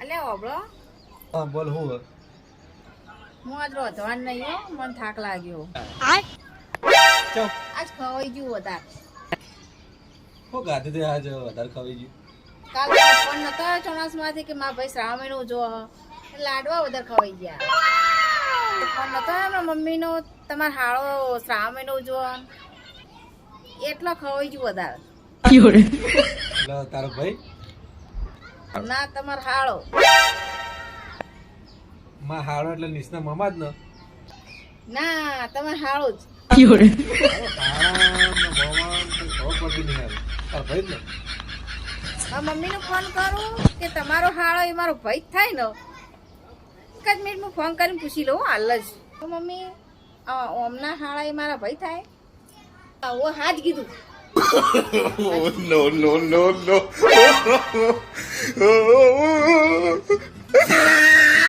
અલ્યા ઓબળો હા બોલ હું હું આજ રોધવાન નહીં હો મને થાક લાગ્યો ચો આજ ખવાઈ ગયું વધારે હું ગાતી તે આજ વધારે ખાવી ગયું કાલ ફોન નતો ચોમાસ માંથી કે મારા ભાઈ શ્રાવણ મહિનો જો લાડવા વધારે ખવાઈ ગયા ફોન નતો એમના મમ્મીનો તમારે હાળો શ્રાવણ મહિનો જો એટલો ખવાઈ ગયું વધારે એટલે તારો ભાઈ ના તમારે હાળો માં હાડો એટલે નિશના મામા જ ને ના તમારે હાળો જ હાડા ને મામા ખબર પડતી નહીં આવે તારો ભાઈ જ ને મારા મમ્મીને ફોન કરું કે તમારો હાળો એ મારો ભાઈ જ થાય ને એક જ મિનિટ હું ફોન કરીને પૂછી લઉં હાલ જ તો મમ્મી ઓમના હાળા એ મારા ભાઈ થાય ઓ હા જ કીધું no, no, no, no.